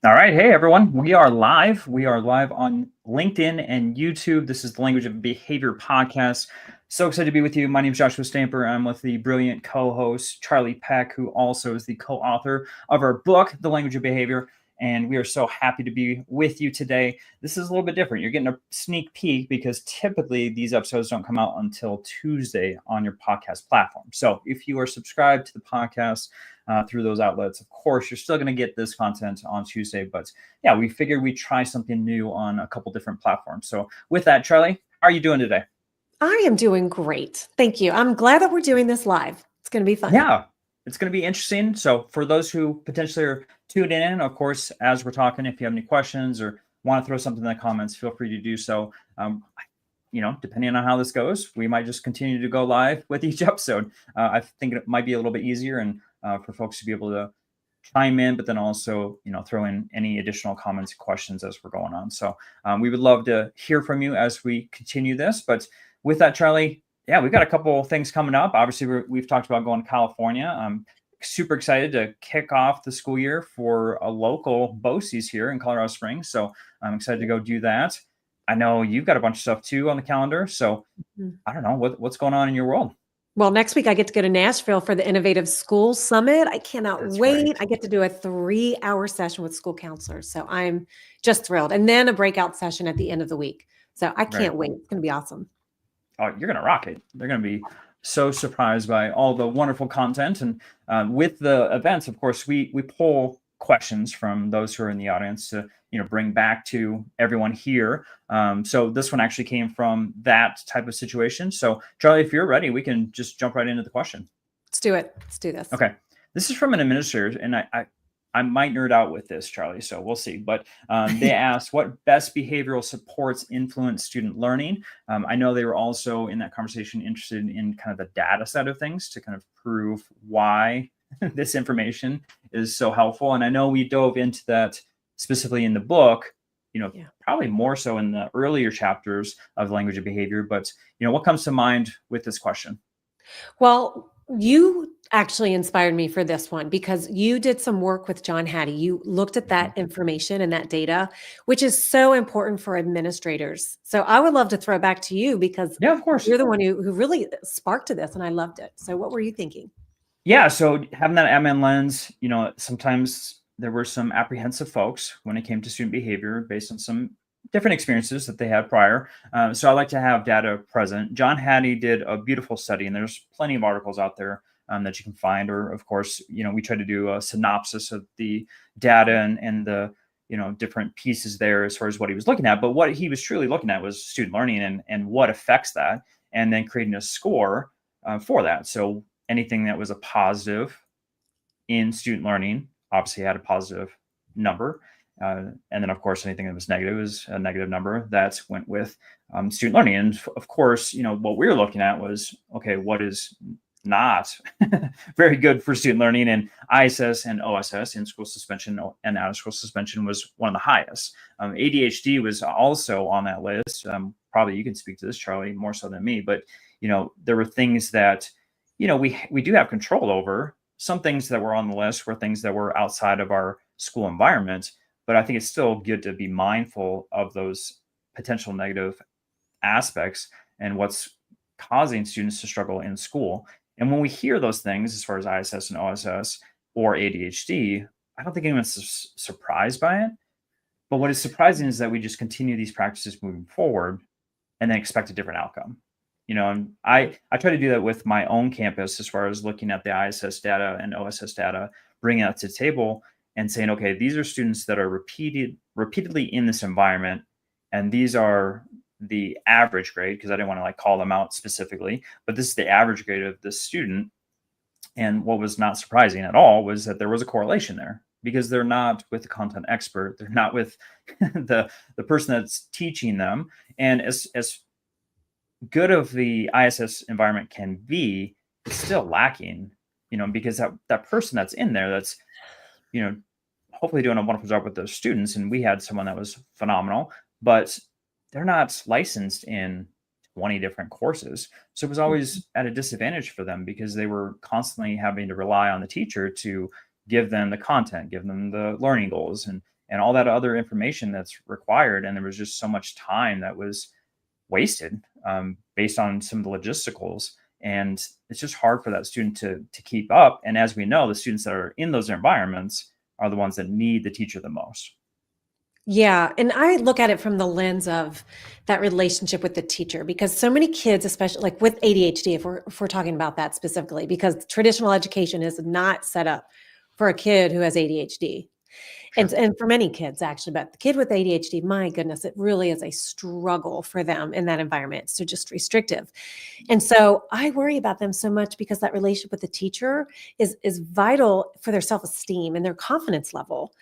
All right. Hey, everyone. We are live. We are live on LinkedIn and YouTube. This is the Language of Behavior podcast. So excited to be with you. My name is Joshua Stamper. I'm with the brilliant co-host, Charlie Peck, who also is the co-author of our book, The Language of Behavior. And we are so happy to be with you today. This is a little bit different. You're getting a sneak peek because typically these episodes don't come out until Tuesday on your podcast platform. So if you are subscribed to the podcast, through those outlets. Of course, you're still going to get this content on Tuesday, but yeah, we figured we'd try something new on a couple different platforms. So with that, Charlie, how are you doing today? I am doing great. Thank you. I'm glad that we're doing this live. It's going to be fun. Yeah, it's going to be interesting. So for those who potentially are tuned in, of course, as we're talking, if you have any questions or want to throw something in the comments, feel free to do so. Depending on how this goes, we might just continue to go live with each episode. I think it might be a little bit easier and for folks to be able to chime in, but then also, throw in any additional comments and questions as we're going on. So we would love to hear from you as we continue this. But with that, Charlie, yeah, we've got a couple of things coming up. Obviously, we've talked about going to California. I'm super excited to kick off the school year for a local BOCES here in Colorado Springs. So I'm excited to go do that. I know you've got a bunch of stuff too on the calendar. So I don't know what's going on in your world. Well, next week I get to go to Nashville for the Innovative School Summit. I cannot wait. Right. I get to do a 3-hour session with school counselors. So I'm just thrilled. And then a breakout session at the end of the week. So I can't wait. It's going to be awesome. Oh, you're going to rock it. They're going to be so surprised by all the wonderful content. And with the events, of course, we pull questions from those who are in the audience to bring back to everyone here. So this one actually came from that type of situation. So Charlie, if you're ready, we can just jump right into the question. Let's do it. Let's do this. Okay. This is from an administrator, and I might nerd out with this, Charlie, so we'll see. But they asked, what best behavioral supports influence student learning? I know they were also in that conversation interested in kind of the data side of things to kind of prove why this information is so helpful. And I know we dove into that specifically in the book, probably more so in the earlier chapters of Language of Behavior. But, what comes to mind with this question? Well, you actually inspired me for this one because you did some work with John Hattie. You looked at that information and that data, which is so important for administrators. So I would love to throw it back to you because of course, you're the one who really sparked to this and I loved it. So what were you thinking? Yeah, so having that admin lens, sometimes there were some apprehensive folks when it came to student behavior based on some different experiences that they had prior. So I like to have data present. John Hattie did a beautiful study, and there's plenty of articles out there that you can find. Or, of course, we try to do a synopsis of the data and the different pieces there as far as what he was looking at. But what he was truly looking at was student learning and what affects that, and then creating a score for that. So anything that was a positive in student learning obviously had a positive number. And then, of course, anything that was negative is a negative number that went with student learning. And of course, what we were looking at was, okay, what is not very good for student learning? And ISS and OSS, in school suspension and out of school suspension, was one of the highest. ADHD was also on that list. Probably you can speak to this, Charlie, more so than me. But, there were things that we do have control over. Some things that were on the list were things that were outside of our school environment, but I think it's still good to be mindful of those potential negative aspects and what's causing students to struggle in school. And when we hear those things, as far as ISS and OSS or ADHD, I don't think anyone's surprised by it. But what is surprising is that we just continue these practices moving forward and then expect a different outcome. And I try to do that with my own campus as far as looking at the ISS data and OSS data, bringing that to the table and saying, okay, these are students that are repeatedly in this environment, and these are the average grade, because I didn't want to call them out specifically, but this is the average grade of this student. And what was not surprising at all was that there was a correlation there, because they're not with the content expert, they're not with the person that's teaching them. And as good of the ISS environment can be, it's still lacking, because that person that's in there, that's, hopefully doing a wonderful job with those students. And we had someone that was phenomenal, but they're not licensed in 20 different courses. So it was always at a disadvantage for them because they were constantly having to rely on the teacher to give them the content, give them the learning goals, and and all that other information that's required. And there was just so much time that was wasted based on some of the logisticals. And it's just hard for that student to keep up. And as we know, the students that are in those environments are the ones that need the teacher the most. Yeah, and I look at it from the lens of that relationship with the teacher, because so many kids, especially like with ADHD, if we're talking about that specifically, because traditional education is not set up for a kid who has ADHD. And Sure. and for many kids actually, but the kid with ADHD, my goodness, it really is a struggle for them in that environment. So just restrictive. And so I worry about them so much because that relationship with the teacher is vital for their self-esteem and their confidence level.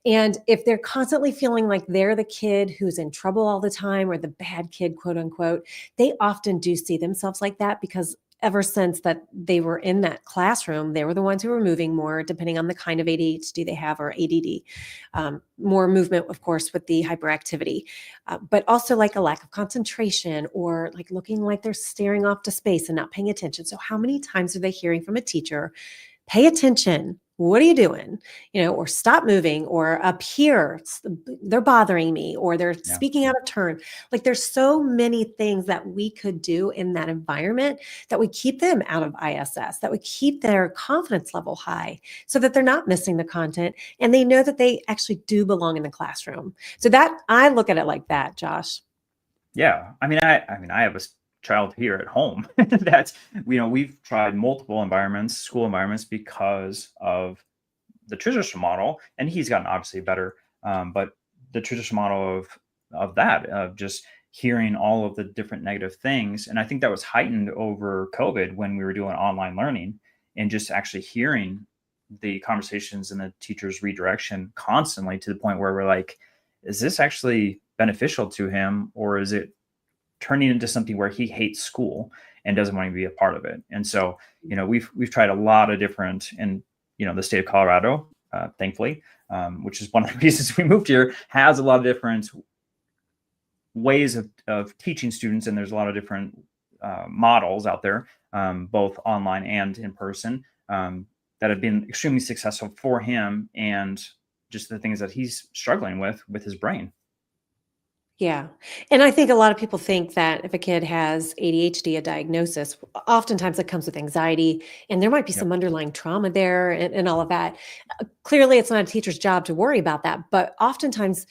And if they're constantly feeling like they're the kid who's in trouble all the time or the bad kid, quote unquote, they often do see themselves like that because ever since that they were in that classroom, they were the ones who were moving more, depending on the kind of ADHD they have or ADD. More movement, of course, with the hyperactivity, but also like a lack of concentration or like looking like they're staring off to space and not paying attention. So, how many times are they hearing from a teacher, pay attention? What are you doing? Or stop moving, or up here, they're bothering me, or they're Yeah. speaking out of turn. Like there's so many things that we could do in that environment that would keep them out of ISS, that would keep their confidence level high so that they're not missing the content and they know that they actually do belong in the classroom. So that I look at it like that, Josh. Yeah. I have a child here at home that's, we've tried multiple environments, school environments, because of the traditional model, and he's gotten obviously better. But the traditional model of just hearing all of the different negative things. And I think that was heightened over COVID when we were doing online learning, and just actually hearing the conversations and the teacher's redirection constantly, to the point where we're like, is this actually beneficial to him, or is it turning into something where he hates school and doesn't want to be a part of it? And so, we've tried a lot of different, and the state of Colorado, thankfully, which is one of the reasons we moved here, has a lot of different ways of teaching students, and there's a lot of different models out there, both online and in person, that have been extremely successful for him, and just the things that he's struggling with his brain. Yeah. And I think a lot of people think that if a kid has ADHD, a diagnosis, oftentimes it comes with anxiety, and there might be Yep. some underlying trauma there and all of that. Clearly, it's not a teacher's job to worry about that, but oftentimes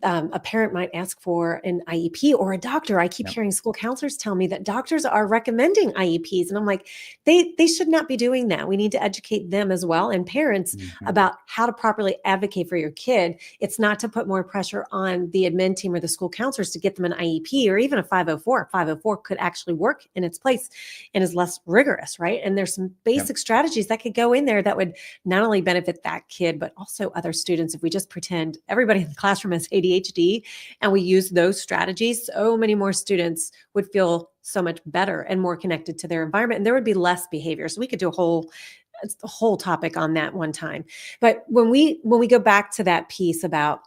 a parent might ask for an IEP, or a doctor. I keep Yep. hearing school counselors tell me that doctors are recommending IEPs. And I'm like, they should not be doing that. We need to educate them as well, and parents, Mhm. about how to properly advocate for your kid. It's not to put more pressure on the admin team or the school counselors to get them an IEP or even a 504. 504 could actually work in its place and is less rigorous, right? And there's some Yep. basic strategies that could go in there that would not only benefit that kid, but also other students. If we just pretend everybody in the classroom has ADHD and we use those strategies, so many more students would feel so much better and more connected to their environment, and there would be less behavior. So we could do a whole topic on that one time. But when we go back to that piece about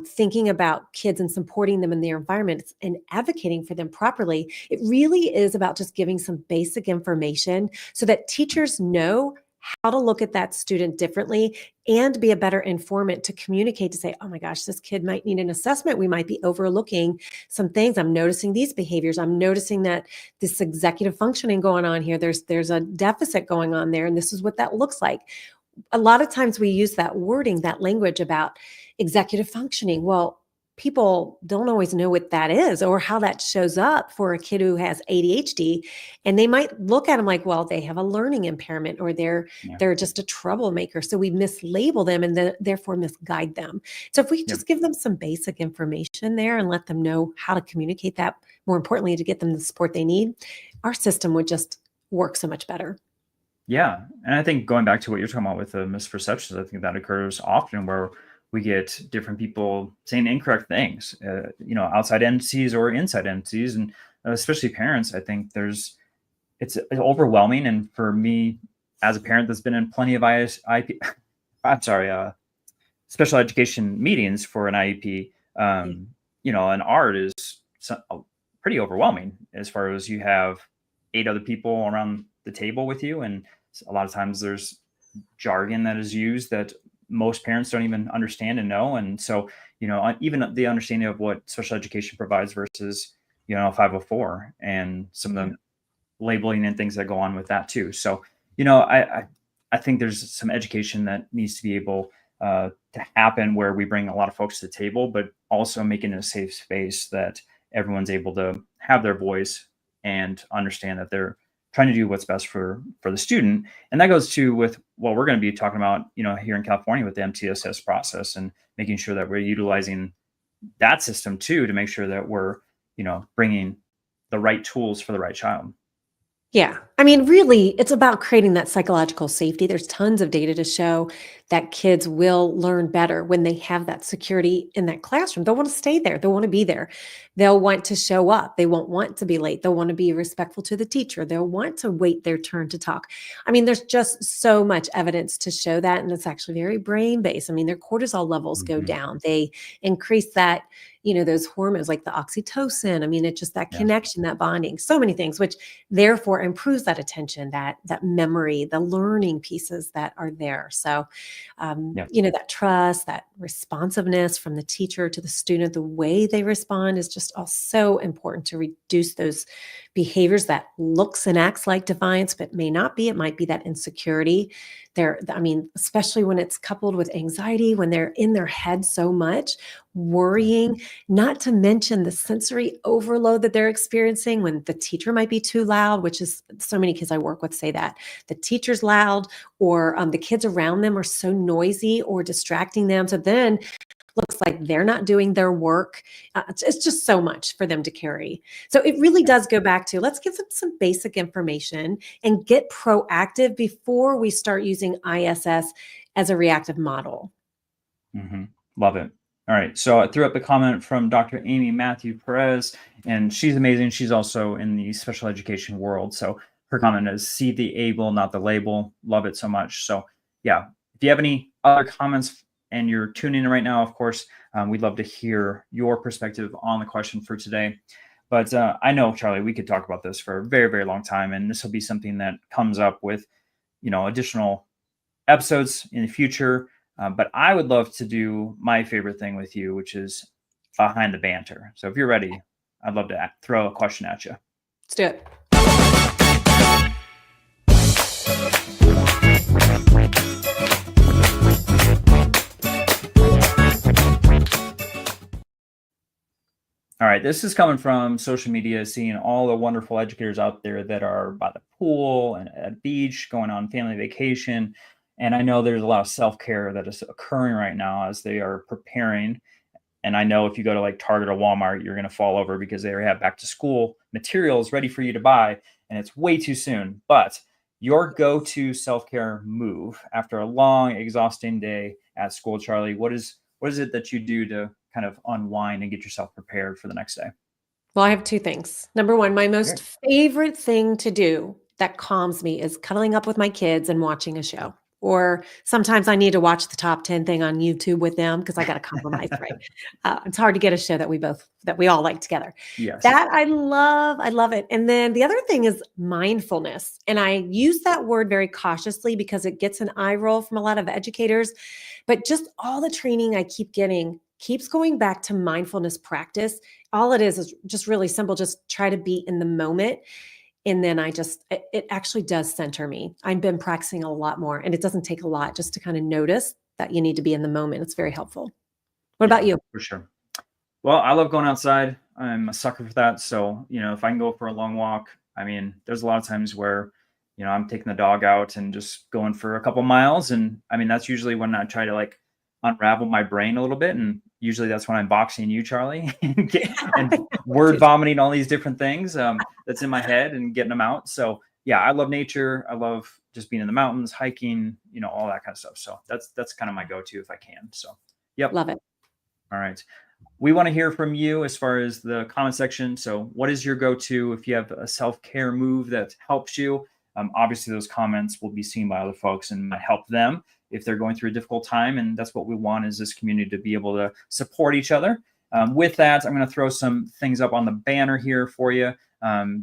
thinking about kids and supporting them in their environments and advocating for them properly, it really is about just giving some basic information so that teachers know how to look at that student differently and be a better informant to communicate, to say, oh my gosh, this kid might need an assessment. We might be overlooking some things. I'm noticing these behaviors. I'm noticing that this executive functioning going on here. There's a deficit going on there, and this is what that looks like. A lot of times we use that wording, that language about executive functioning. Well, people don't always know what that is or how that shows up for a kid who has ADHD. And they might look at them like, well, they have a learning impairment, or they're Yeah. they're just a troublemaker. So we mislabel them and therefore misguide them. So if we Yep. just give them some basic information there and let them know how to communicate that, more importantly, to get them the support they need, our system would just work so much better. Yeah, and I think going back to what you're talking about with the misperceptions, I think that occurs often, where we get different people saying incorrect things, outside entities or inside entities, and especially parents. I think it's overwhelming, and for me, as a parent that's been in plenty of I'm sorry, special education meetings for an IEP, Yeah. an art is pretty overwhelming, as far as you have 8 other people around the table with you, and a lot of times there's jargon that is used that most parents don't even understand and know. And so, even the understanding of what special education provides versus, 504 and some of Yeah. the labeling and things that go on with that too. So, I think there's some education that needs to be able to happen where we bring a lot of folks to the table, but also making it a safe space that everyone's able to have their voice and understand that they're trying to do what's best for the student. And that goes to with what we're going to be talking about, here in California with the MTSS process and making sure that we're utilizing that system too to make sure that we're, bringing the right tools for the right child. Yeah. I mean, really, it's about creating that psychological safety. There's tons of data to show that kids will learn better when they have that security in that classroom. They'll want to stay there. They'll want to be there. They'll want to show up. They won't want to be late. They'll want to be respectful to the teacher. They'll want to wait their turn to talk. I mean, there's just so much evidence to show that. And it's actually very brain based. I mean, their cortisol levels go Mhm. down. They increase that, those hormones like the oxytocin. I mean, it's just that Yeah. connection, that bonding, so many things, which therefore improves that attention, that memory, the learning pieces that are there. So, Yeah. that trust, that responsiveness from the teacher to the student, the way they respond is just all so important to reduce those behaviors that looks and acts like defiance, but may not be. It might be that insecurity. I mean, especially when it's coupled with anxiety, when they're in their head so much, worrying, not to mention the sensory overload that they're experiencing when the teacher might be too loud, which is so many kids I work with say that the teacher's loud or the kids around them are so noisy or distracting them. So then looks like they're not doing their work. It's just so much for them to carry. So it really does go back to let's give them some basic information and get proactive before we start using ISS as a reactive model. Hmm. Love it. All right. So I threw up a comment from Dr. Amy Matthew Perez, and she's amazing. She's also in the special education world. So her comment is see the able, not the label. Love it so much. So, yeah, if you have any other comments and you're tuning in right now, of course, we'd love to hear your perspective on the question for today. But I know, Charlie, we could talk about this for a very, very long time. And this will be something that comes up with, additional episodes in the future. But I would love to do my favorite thing with you, which is behind the banter. So if you're ready, I'd love to throw a question at you. Let's do it. All right, this is coming from social media, seeing all the wonderful educators out there that are by the pool and at beach, going on family vacation. And I know there's a lot of self-care that is occurring right now as they are preparing. And I know if you go to like Target or Walmart, you're going to fall over because they already have back to school materials ready for you to buy, and it's way too soon. But your go-to self-care move after a long, exhausting day at school, Charlie, what is it that you do to kind of unwind and get yourself prepared for the next day? Well, I have two things. Number one, my Great. most favorite thing to do that calms me is cuddling up with my kids and watching a show. Or sometimes I need to watch the top 10 thing on YouTube with them because I got to compromise, right? It's hard to get a show that we all like together. Yes. That I love. I love it. And then the other thing is mindfulness. And I use that word very cautiously because it gets an eye roll from a lot of educators. But just all the training I keep getting keeps going back to mindfulness practice. All it is just really simple. Just try to be in the moment. And then it actually does center me. I've been practicing a lot more, and it doesn't take a lot just to kind of notice that you need to be in the moment. It's very helpful. What Yeah, about you? for sure. Well, I love going outside. I'm a sucker for that. So, if I can go for a long walk, I mean, there's a lot of times where, I'm taking the dog out and just going for a couple miles. And I mean, that's usually when I try to like unravel my brain a little bit. And usually that's when I'm boxing you, Charlie, and word vomiting all these different things that's in my head and getting them out. So, yeah, I love nature. I love just being in the mountains, hiking, all that kind of stuff. So that's kind of my go-to if I can. So, yep. Love it. All right. We want to hear from you as far as the comment section. So what is your go-to if you have a self-care move that helps you? Obviously, those comments will be seen by other folks and might help them if they're going through a difficult time. And that's what we want is this community to be able to support each other. With that, I'm going to throw some things up on the banner here for you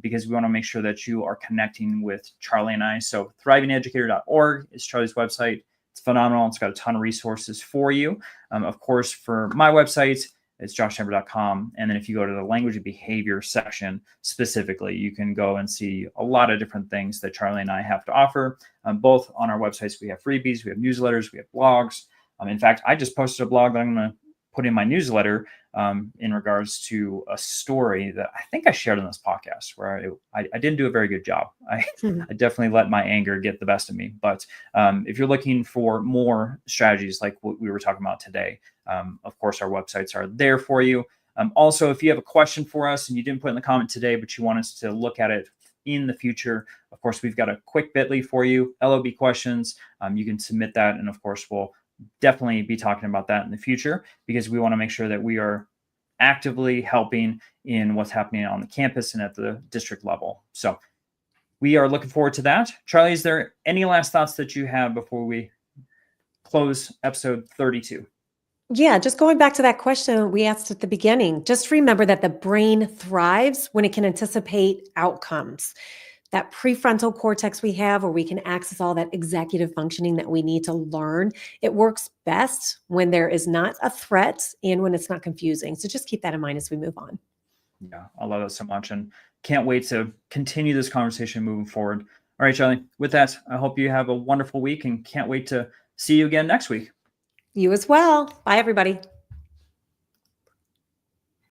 because we want to make sure that you are connecting with Charlie and I. So thrivingeducator.org is Charlie's website. It's phenomenal. It's got a ton of resources for you. Of course, for my website, it's joshtemper.com. And then if you go to the language and behavior section specifically, you can go and see a lot of different things that Charlie and I have to offer. Both on our websites, we have freebies, we have newsletters, we have blogs. In fact, I just posted a blog that I'm going to put in my newsletter in regards to a story that I think I shared on this podcast where I didn't do a very good job. I definitely let my anger get the best of me. But if you're looking for more strategies like what we were talking about today, of course, our websites are there for you. Also, if you have a question for us and you didn't put in the comment today, but you want us to look at it in the future, of course, we've got a quick bit.ly for you, LOB questions. You can submit that. And of course, we'll definitely be talking about that in the future because we want to make sure that we are actively helping in what's happening on the campus and at the district level. So we are looking forward to that. Charlie, is there any last thoughts that you have before we close episode 32? Yeah, just going back to that question we asked at the beginning, just remember that the brain thrives when it can anticipate outcomes. That prefrontal cortex we have where we can access all that executive functioning that we need to learn, it works best when there is not a threat and when it's not confusing. So just keep that in mind as we move on. Yeah, I love that so much and can't wait to continue this conversation moving forward. All right, Charlie, with that, I hope you have a wonderful week and can't wait to see you again next week. You as well. Bye, everybody.